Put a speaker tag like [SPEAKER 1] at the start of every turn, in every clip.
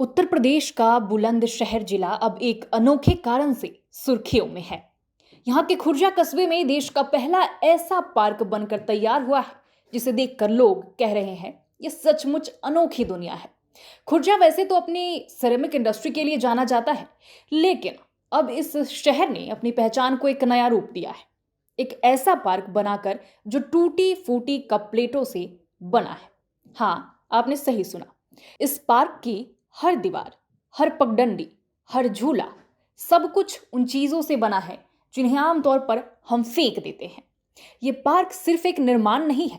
[SPEAKER 1] उत्तर प्रदेश का बुलंदशहर जिला अब एक अनोखे कारण से सुर्खियों में है। यहाँ के खुर्जा कस्बे में देश का पहला ऐसा पार्क बनकर तैयार हुआ है जिसे देखकर लोग कह रहे हैं ये सचमुच अनोखी दुनिया है। खुर्जा वैसे तो अपनी सिरेमिक इंडस्ट्री के लिए जाना जाता है, लेकिन अब इस शहर ने अपनी पहचान को एक नया रूप दिया है। एक ऐसा पार्क बनाकर जो टूटी फूटी कप प्लेटों से बना है। हाँ, आपने सही सुना। इस पार्क की हर दीवार, हर पगडंडी, हर झूला, सब कुछ उन चीजों से बना है जिन्हें आमतौर पर हम फेंक देते हैं। ये पार्क सिर्फ एक निर्माण नहीं है,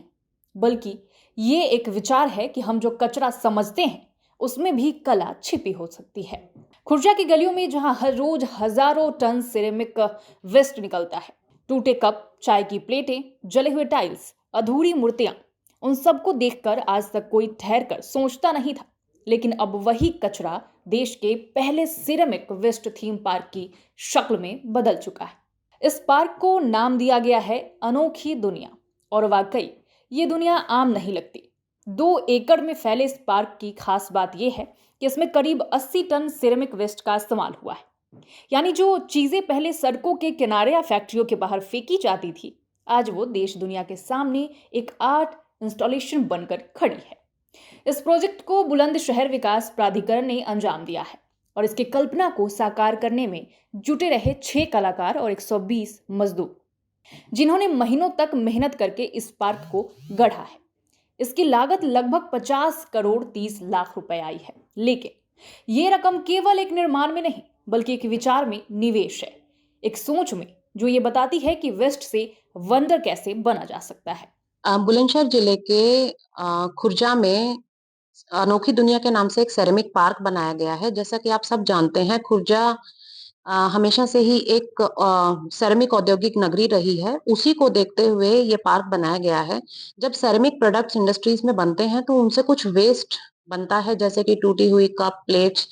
[SPEAKER 1] बल्कि ये एक विचार है कि हम जो कचरा समझते हैं उसमें भी कला छिपी हो सकती है। खुर्जा की गलियों में जहां हर रोज हजारों टन सिरेमिक वेस्ट निकलता है, टूटे कप, चाय की प्लेटें, जले हुए टाइल्स, अधूरी मूर्तियां, उन सबको देखकर आज तक कोई ठहर कर सोचता नहीं था। लेकिन अब वही कचरा देश के पहले सिरेमिक वेस्ट थीम पार्क की शक्ल में बदल चुका है। इस पार्क को नाम दिया गया है अनोखी दुनिया, और वाकई ये दुनिया आम नहीं लगती। 2 एकड़ में फैले इस पार्क की खास बात यह है कि इसमें करीब 80 टन सिरेमिक वेस्ट का इस्तेमाल हुआ है। यानी जो चीजें पहले सड़कों के किनारे या फैक्ट्रियों के बाहर फेंकी जाती थी, आज वो देश दुनिया के सामने एक आर्ट इंस्टॉलेशन बनकर खड़ी है। इस प्रोजेक्ट को बुलंदशहर विकास प्राधिकरण ने अंजाम दिया है और इसकी कल्पना को साकार करने में जुटे रहे 6 कलाकार और 120 मजदूर, जिन्होंने महीनों तक मेहनत करके इस पार्क को गढ़ा है। इसकी लागत लगभग 50 करोड़ 30 लाख रुपए आई है, लेकिन ये रकम केवल एक निर्माण में नहीं, बल्कि एक विचार में निवेश है, एक सोच में जो ये बताती है कि वेस्ट से वंडर कैसे बना जा सकता है।
[SPEAKER 2] बुलंदशहर जिले के खुर्जा में अनोखी दुनिया के नाम से एक सेरेमिक पार्क बनाया गया है। जैसा कि आप सब जानते हैं, खुर्जा हमेशा से ही एक सेरेमिक औद्योगिक नगरी रही है। उसी को देखते हुए ये पार्क बनाया गया है। जब सेरेमिक प्रोडक्ट्स इंडस्ट्रीज में बनते हैं तो उनसे कुछ वेस्ट बनता है, जैसे कि टूटी हुई कप, प्लेट्स।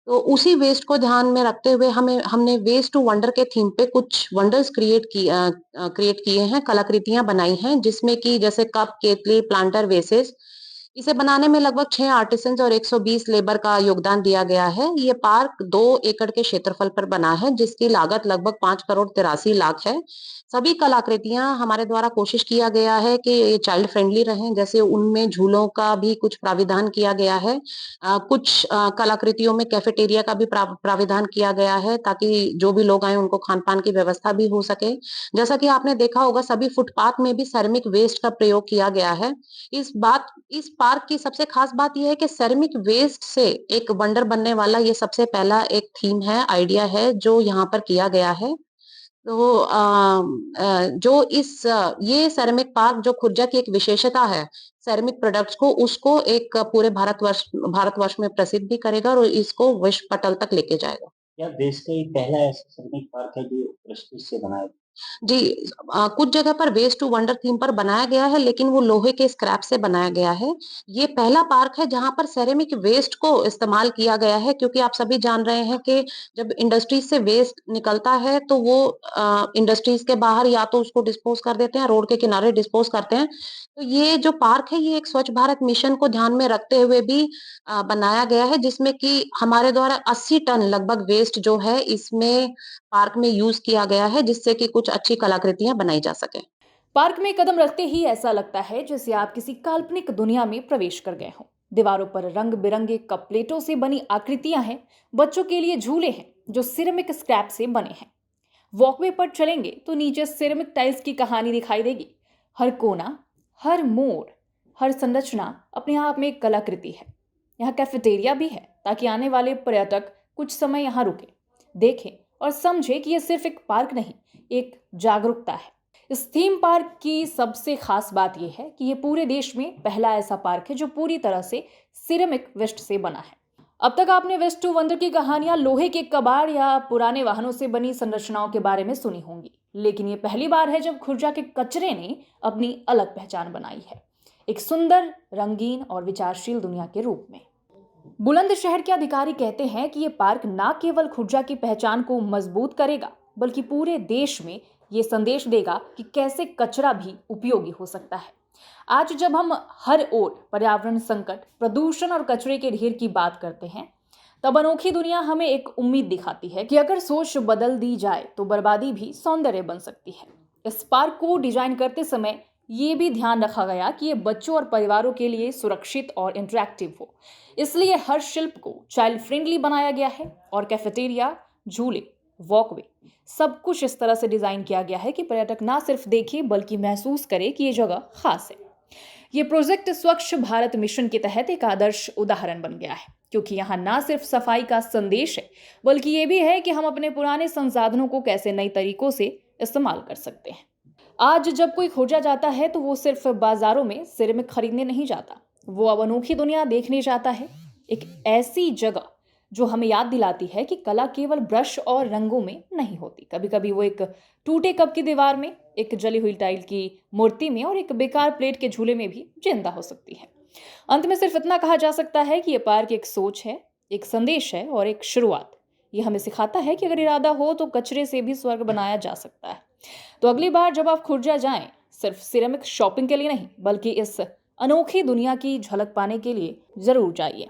[SPEAKER 2] तो उसी वेस्ट को ध्यान में रखते हुए हमने वेस्ट टू वंडर के थीम पे कुछ वंडर्स क्रिएट किए हैं, कलाकृतियां बनाई हैं, जिसमें कि जैसे कप, केतली, प्लांटर, वेसेस। इसे बनाने में लगभग 6 आर्टिसंस और 120 लेबर का योगदान दिया गया है। ये पार्क 2 एकड़ के क्षेत्रफल पर बना है, जिसकी लागत लगभग 5 करोड़ 83 लाख है। सभी कलाकृतियां हमारे द्वारा कोशिश किया गया है कि ये चाइल्ड फ्रेंडली रहें, जैसे उनमें झूलों का भी कुछ प्राविधान किया गया है। कुछ कलाकृतियों में कैफेटेरिया का भी प्राविधान किया गया है, ताकि जो भी लोग आए उनको खान-पान की व्यवस्था भी हो सके। जैसा कि आपने देखा होगा, सभी फुटपाथ में भी सेरेमिक वेस्ट का प्रयोग किया गया है। इस पार्क की सबसे खास बात यह है कि सेरेमिक वेस्ट से एक वंडर बनने वाला ये सबसे पहला एक थीम है, आइडिया है जो यहाँ पर किया गया है। तो जो ये सेरेमिक पार्क जो खुर्जा की एक विशेषता है, सेरेमिक प्रोडक्ट्स को उसको एक पूरे भारतवर्ष में प्रसिद्ध भी करेगा और इसको विश्व पटल तक लेके जाएगा।
[SPEAKER 3] यह देश का ही पहला ऐसा सैनिक पार्क है जो प्रेस्टीज से बनाया
[SPEAKER 2] जी, कुछ जगह पर वेस्ट टू वंडर थीम पर बनाया गया है, लेकिन वो लोहे के स्क्रैप से बनाया गया है। ये पहला पार्क है जहाँ पर सेरेमिक वेस्ट को इस्तेमाल किया गया है, क्योंकि आप सभी जान रहे हैं कि जब इंडस्ट्रीज से वेस्ट निकलता है तो वो इंडस्ट्रीज के बाहर या तो उसको डिस्पोज कर देते हैं, रोड के किनारे डिस्पोज करते हैं। तो ये जो पार्क है, ये एक स्वच्छ भारत मिशन को ध्यान में रखते हुए भी बनाया गया है, जिसमें कि हमारे द्वारा 80 टन लगभग वेस्ट जो है इसमें पार्क में यूज किया गया है, जिससे कि कुछ अच्छी कलाकृतियां बनाई जा सके।
[SPEAKER 1] पार्क में कदम रखते ही ऐसा लगता है जैसे आप किसी काल्पनिक दुनिया में प्रवेश कर गए हों। दीवारों पर रंग बिरंगे कप प्लेटों से बनी आकृतियां हैं, बच्चों के लिए झूले हैं जो सिरेमिक स्क्रैप से बने हैं। वॉकवे पर चलेंगे तो नीचे सिरेमिक टाइल्स की कहानी दिखाई देगी। हर कोना, हर मोड़, हर संरचना अपने आप में एक कलाकृति है। यहाँ कैफेटेरिया भी है ताकि आने वाले पर्यटक कुछ समय यहाँ रुके, देखें और समझे कि यह सिर्फ एक पार्क नहीं, एक जागरूकता है। इस थीम पार्क की सबसे खास बात यह है कि यह पूरे देश में पहला ऐसा पार्क है जो पूरी तरह से सिरेमिक वेस्ट से बना है। अब तक आपने वेस्ट टू वंडर की कहानियां लोहे के कबाड़ या पुराने वाहनों से बनी संरचनाओं के बारे में सुनी होंगी, लेकिन ये पहली बार है जब खुर्जा के कचरे ने अपनी अलग पहचान बनाई है, एक सुंदर, रंगीन और विचारशील दुनिया के रूप में। बुलंदशहर के अधिकारी कहते हैं कि ये पार्क न केवल खुर्जा की पहचान को मजबूत करेगा, बल्कि पूरे देश में ये संदेश देगा कि कैसे कचरा भी उपयोगी हो सकता है। आज जब हम हर ओर पर्यावरण संकट, प्रदूषण और कचरे के ढेर की बात करते हैं, तब अनोखी दुनिया हमें एक उम्मीद दिखाती है कि अगर सोच बदल दी जाए तो बर्बादी भी सौंदर्य बन सकती है। इस पार्क को डिजाइन करते समय ये भी ध्यान रखा गया कि ये बच्चों और परिवारों के लिए सुरक्षित और इंटरेक्टिव हो। इसलिए हर शिल्प को चाइल्ड फ्रेंडली बनाया गया है और कैफेटेरिया, झूले, वॉकवे सब कुछ इस तरह से डिजाइन किया गया है कि पर्यटक ना सिर्फ देखे बल्कि महसूस करे कि ये जगह खास है। ये प्रोजेक्ट स्वच्छ भारत मिशन के तहत एक आदर्श उदाहरण बन गया है, क्योंकि यहाँ ना सिर्फ सफाई का संदेश है बल्कि ये भी है कि हम अपने पुराने संसाधनों को कैसे नए तरीकों से इस्तेमाल कर सकते हैं। आज जब कोई खुर्जा जाता है तो वो सिर्फ बाजारों में सिरेमिक खरीदने नहीं जाता, वो अब अनोखी दुनिया देखने जाता है। एक ऐसी जगह जो हमें याद दिलाती है कि कला केवल ब्रश और रंगों में नहीं होती। कभी कभी वो एक टूटे कप की दीवार में, एक जली हुई टाइल की मूर्ति में और एक बेकार प्लेट के झूले में भी जिंदा हो सकती है। अंत में सिर्फ इतना कहा जा सकता है कि ये पार्क एक सोच है, एक संदेश है और एक शुरुआत। ये हमें सिखाता है कि अगर इरादा हो तो कचरे से भी स्वर्ग बनाया जा सकता है। तो अगली बार जब आप खुर्जा जाएं, सिर्फ सिरेमिक शॉपिंग के लिए नहीं बल्कि इस अनोखी दुनिया की झलक पाने के लिए जरूर जाइए।